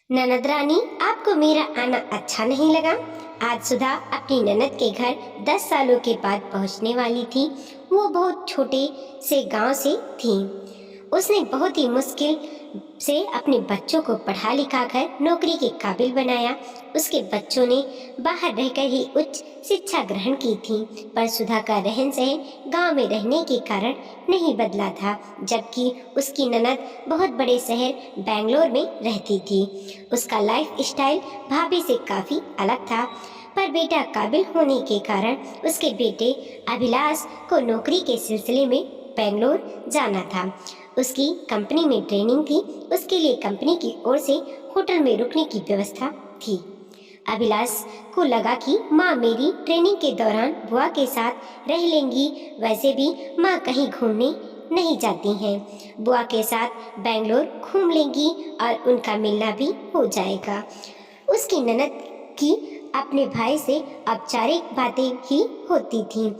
ननद रानी, आपको मेरा आना अच्छा नहीं लगा? आज सुधा अपनी ननद के घर 10 सालों के बाद पहुंचने वाली थी। वो बहुत छोटे से गांव से थी। उसने बहुत ही मुश्किल से अपने बच्चों को पढ़ा लिखा कर नौकरी के काबिल बनाया। उसके बच्चों ने बाहर रहकर ही उच्च शिक्षा ग्रहण की थी, पर सुधा का रहन सहन गांव में रहने के कारण नहीं बदला था, जबकि उसकी ननद बहुत बड़े शहर बेंगलोर में रहती थी। उसका लाइफ स्टाइल भाभी से काफ़ी अलग था, पर बेटा काबिल होने के कारण उसके बेटे अभिलाष को नौकरी के सिलसिले में बेंगलोर जाना था। उसकी कंपनी में ट्रेनिंग थी। उसके लिए कंपनी की ओर से होटल में रुकने की व्यवस्था थी। अभिलाष को लगा कि माँ मेरी ट्रेनिंग के दौरान बुआ के साथ रह लेंगी। वैसे भी माँ कहीं घूमने नहीं जाती हैं। बुआ के साथ बेंगलोर घूम लेंगी और उनका मिलना भी हो जाएगा। उसकी ननद की अपने भाई से औपचारिक बातें ही होती थीं।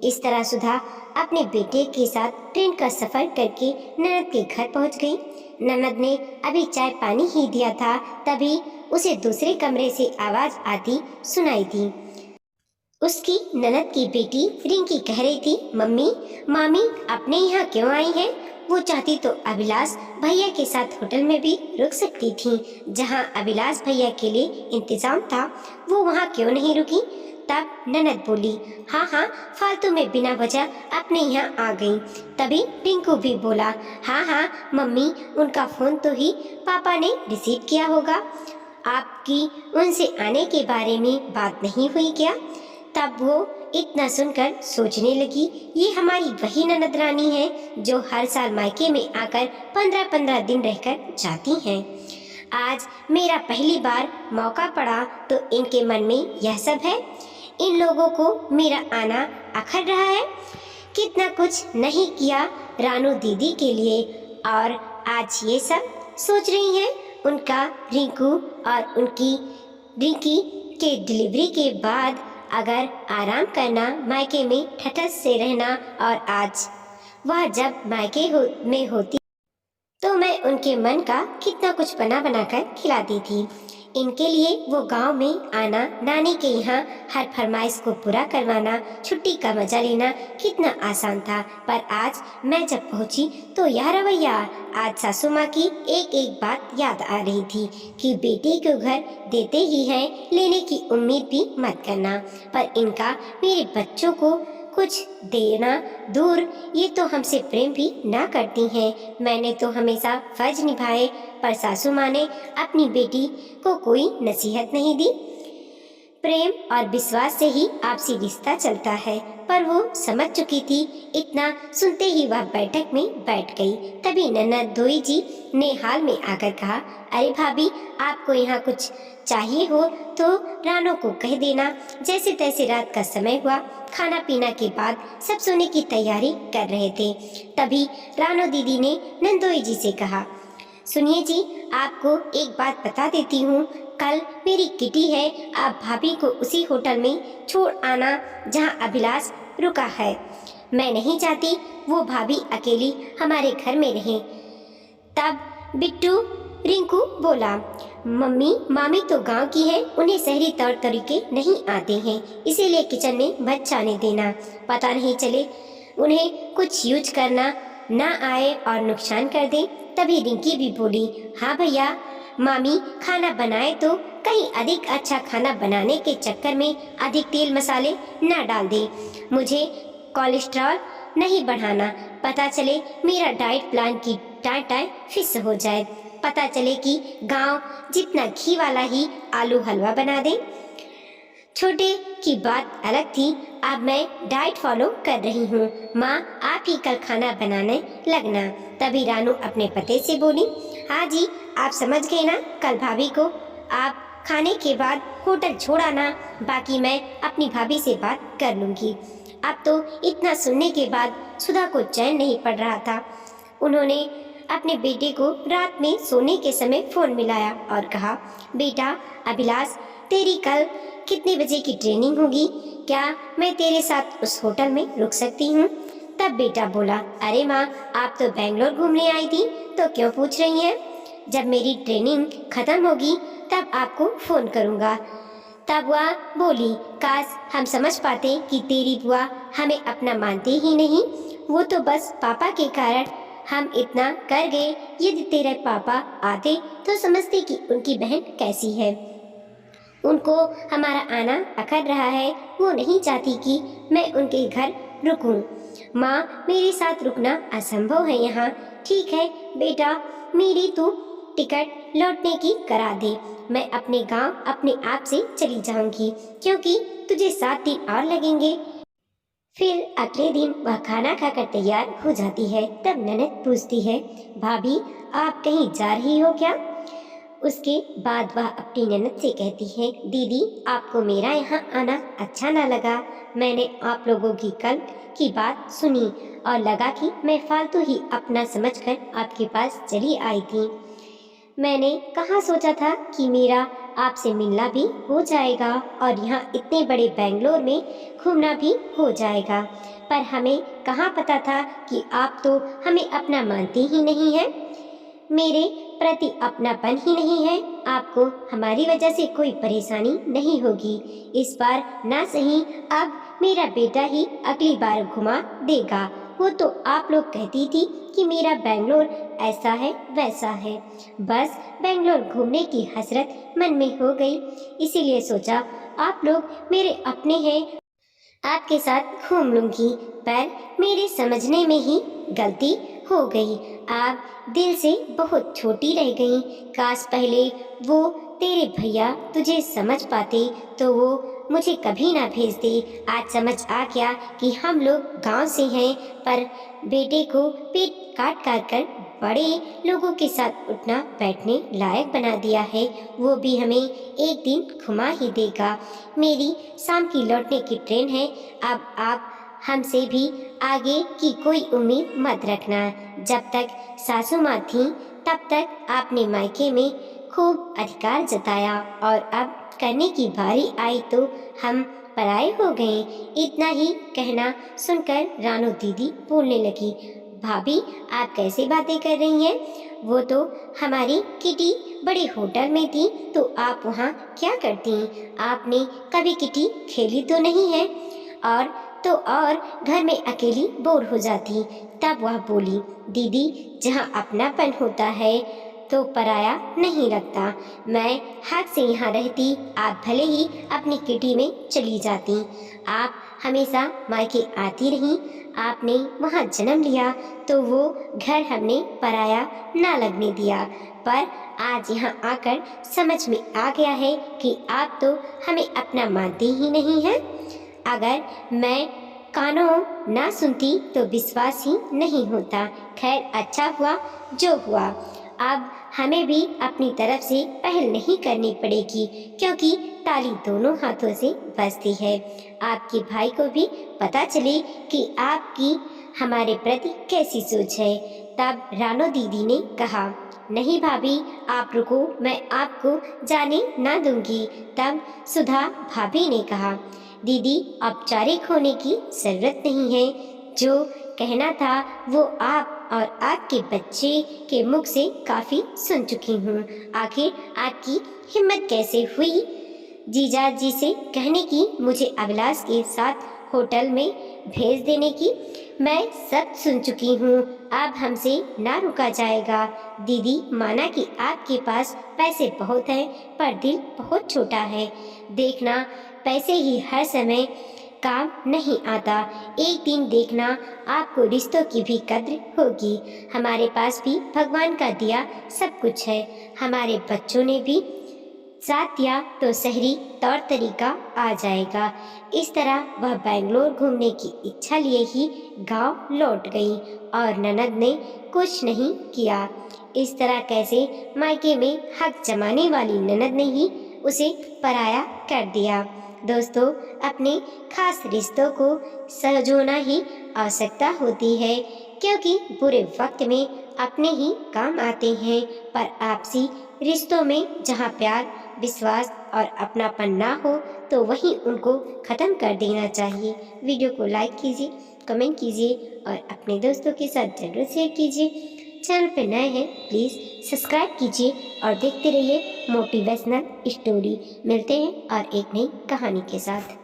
इस तरह सुधा अपने बेटे के साथ ट्रेन का सफर करके ननद के घर पहुंच गई। ननद ने अभी चाय पानी ही दिया था, तभी उसे दूसरे कमरे से आवाज आती सुनाई दी। उसकी ननद की बेटी रिंकी कह रही थी, मम्मी, मामी अपने यहाँ क्यों आई है? वो चाहती तो अभिलाष भैया के साथ होटल में भी रुक सकती थी। जहाँ अभिलाष भैया के लिए इंतजाम था, वो वहाँ क्यों नहीं रुकी? तब ननद बोली, हाँ हाँ, फालतू में बिना वजह अपने यहाँ आ गई। तभी रिंकू भी बोला, हाँ हाँ मम्मी, उनका फोन तो ही पापा ने रिसीव किया होगा। आपकी उनसे आने के बारे में बात नहीं हुई क्या? तब वो इतना सुनकर सोचने लगी, ये हमारी वही ननद रानी है जो हर साल मायके में आकर 15-15 दिन रहकर जाती हैं। आज मेरा पहली बार मौका पड़ा तो इनके मन में यह सब है। इन लोगों को मेरा आना अखर रहा है। कितना कुछ नहीं किया रानू दीदी के लिए, और आज ये सब सोच रही हैं। उनका रिंकू और उनकी रिंकी के डिलीवरी के बाद अगर आराम करना, मायके में ठठस से रहना, और आज वह जब मायके में होती तो मैं उनके मन का कितना कुछ बना बनाकर खिलाती थी। इनके लिए वो गांव में आना, नानी के यहाँ हर फरमाइश को पूरा करवाना, छुट्टी का मजा लेना कितना आसान था। पर आज मैं जब पहुंची तो यह रवैया। आज सासू माँ की एक एक बात याद आ रही थी कि बेटी को घर देते ही हैं, लेने की उम्मीद भी मत करना। पर इनका मेरे बच्चों को कुछ देना दूर, ये तो हमसे प्रेम भी ना करती हैं। मैंने तो हमेशा फर्ज निभाए, पर सासू माँ ने अपनी बेटी को कोई नसीहत नहीं दी। प्रेम और विश्वास से ही आपसी रिश्ता चलता है, पर वो समझ चुकी थी। इतना सुनते ही वह बैठक में बैठ गई। तभी ननद धोई जी ने हाल में आकर कहा, अरे भाभी, आपको यहाँ कुछ चाहिए हो तो रानू को कह देना। जैसे तैसे रात का समय हुआ। खाना पीना के बाद सब सोने की तैयारी कर रहे थे। तभी रानू दीदी ने नंदोई जी से कहा, सुनिए जी, आपको एक बात बता देती हूँ। कल मेरी किटी है, आप भाभी को उसी होटल में छोड़ आना जहाँ अभिलाष रुका है। मैं नहीं चाहती वो भाभी अकेली हमारे घर में रहे। तब बिट्टू रिंकू बोला, मम्मी, मामी तो गांव की है, उन्हें शहरी तौर तरीके नहीं आते हैं, इसीलिए किचन में मत जाने देना। पता नहीं चले उन्हें कुछ यूज करना ना आए और नुकसान कर दे। तभी रिंकी भी बोली, हाँ भैया, मामी खाना बनाए तो कहीं अधिक अच्छा खाना बनाने के चक्कर में अधिक तेल मसाले ना डाल दे। मुझे कोलेस्ट्रॉल नहीं बढ़ाना। पता चले मेरा डाइट प्लान की टाइम फिक्स हो जाए। पता चले कि गांव जितना घी वाला ही आलू हलवा बना दे। छोटे की बात अलग थी, अब मैं डाइट फॉलो कर रही हूँ। माँ, आप ही कल खाना बनाने लगना। तभी रानू अपने पति से बोली, हाँ जी, आप समझ गए ना, कल भाभी को आप खाने के बाद होटल छोड़ आना। बाकी मैं अपनी भाभी से बात कर लूँगी। अब तो इतना सुनने के बाद सुधा को चैन नहीं पड़ रहा था। उन्होंने अपने बेटे को रात में सोने के समय फोन मिलाया और कहा, बेटा अभिलाष, तेरी कल कितने बजे की ट्रेनिंग होगी? क्या मैं तेरे साथ उस होटल में रुक सकती हूँ? तब बेटा बोला, अरे माँ, आप तो बेंगलोर घूमने आई थी, तो क्यों पूछ रही हैं? जब मेरी ट्रेनिंग खत्म होगी तब आपको फ़ोन करूँगा। तब वह बोली, काश हम समझ पाते कि तेरी बुआ हमें अपना मानते ही नहीं। वो तो बस पापा के कारण हम इतना कर गए। यदि तेरे पापा आते तो समझते कि उनकी बहन कैसी है। उनको हमारा आना अखर रहा है। वो नहीं चाहती कि मैं उनके घर रुकूं। माँ, मेरे साथ रुकना असंभव है यहाँ। ठीक है बेटा, मेरी तू टिकट लौटने की करा दे। मैं अपने गांव अपने आप से चली जाऊंगी, क्योंकि तुझे 7 दिन और लगेंगे। फिर अगले दिन वह खाना खाकर तैयार हो जाती है। तब ननद पूछती है, भाभी आप कहीं जा रही हो क्या? उसके बाद वह अपनी ननद से कहती है, दीदी आपको मेरा यहाँ आना अच्छा ना लगा। मैंने आप लोगों की कल की बात सुनी और लगा कि मैं फालतू ही अपना समझकर आपके पास चली आई थी। मैंने कहाँ सोचा था कि मेरा आपसे मिलना भी हो जाएगा और यहाँ इतने बड़े बेंगलोर में घूमना भी हो जाएगा। पर हमें कहाँ पता था कि आप तो हमें अपना मानते ही नहीं हैं। मेरे प्रति अपनापन ही नहीं है। आपको हमारी वजह से कोई परेशानी नहीं होगी। इस बार ना सही, अब मेरा बेटा ही अगली बार घुमा देगा। वो तो आप लोग कहती थी कि मेरा बेंगलोर ऐसा है वैसा है। बस बेंगलोर घूमने की हसरत मन में हो गई, इसीलिए सोचा आप लोग मेरे अपने हैं, आपके साथ घूम लूंगी। पर मेरे समझने में ही गलती हो गई। आप दिल से बहुत छोटी रह गई। काश पहले वो तेरे भैया तुझे समझ पाते तो वो मुझे कभी ना भेजते। आज समझ आ गया कि हम लोग गांव से हैं, पर बेटे को पेट काट काट कर बड़े लोगों के साथ उठना बैठने लायक बना दिया है। वो भी हमें एक दिन घुमा ही देगा। मेरी शाम की लौटने की ट्रेन है। अब आप हमसे भी आगे की कोई उम्मीद मत रखना। जब तक सासू माँ थी तब तक आपने मायके में खूब अधिकार जताया और अब करने की बारी आई तो हम पराए हो गए। इतना ही कहना सुनकर रानू दीदी बोलने लगी, भाभी आप कैसे बातें कर रही हैं? वो तो हमारी किटी बड़े होटल में थी तो आप वहाँ क्या करती? आपने कभी किटी खेली तो नहीं है? और तो और घर में अकेली बोर हो जाती। तब वह बोली, दीदी जहाँ अपनापन होता है तो पराया नहीं लगता। मैं हक से यहाँ रहती, आप भले ही अपनी किटी में चली जाती। आप हमेशा मायके आती रहीं। आपने वहाँ जन्म लिया तो वो घर हमने पराया ना लगने दिया। पर आज यहाँ आकर समझ में आ गया है कि आप तो हमें अपना मानते ही नहीं हैं। अगर मैं कानों ना सुनती तो विश्वास ही नहीं होता। खैर अच्छा हुआ जो हुआ। अब हमें भी अपनी तरफ से पहल नहीं करनी पड़ेगी, क्योंकि ताली दोनों हाथों से बजती है। आपके भाई को भी पता चले कि आपकी हमारे प्रति कैसी सोच है। तब रानो दीदी ने कहा, नहीं भाभी आप रुको, मैं आपको जाने ना दूंगी। तब सुधा भाभी ने कहा, दीदी औपचारिक होने की जरूरत नहीं है। जो कहना था वो आप और आपके बच्चे के मुख से काफी सुन चुकी हूँ। आखिर आपकी हिम्मत कैसे हुई जीजा जी से कहने की मुझे अभिलाष के साथ होटल में भेज देने की? मैं सब सुन चुकी हूँ। अब हमसे ना रुका जाएगा। दीदी माना कि आपके पास पैसे बहुत हैं, पर दिल बहुत छोटा है। देखना पैसे ही हर समय काम नहीं आता। एक दिन देखना आपको रिश्तों की भी कद्र होगी। हमारे पास भी भगवान का दिया सब कुछ है। हमारे बच्चों ने भी साथ दिया तो शहरी तौर तरीका आ जाएगा। इस तरह वह बेंगलोर घूमने की इच्छा लिए ही गांव लौट गई और ननद ने कुछ नहीं किया। इस तरह कैसे मायके में हक जमाने वाली ननद ने ही उसे पराया कर दिया। दोस्तों, अपने खास रिश्तों को सजोना ही आवश्यकता होती है, क्योंकि बुरे वक्त में अपने ही काम आते हैं। पर आपसी रिश्तों में जहाँ प्यार, विश्वास और अपनापन ना हो तो वहीं उनको ख़त्म कर देना चाहिए। वीडियो को लाइक कीजिए, कमेंट कीजिए और अपने दोस्तों के साथ जरूर शेयर कीजिए। चैनल पे नए हैं प्लीज़ सब्सक्राइब कीजिए और देखते रहिए मोटिवेशनल स्टोरी। मिलते हैं और एक नई कहानी के साथ।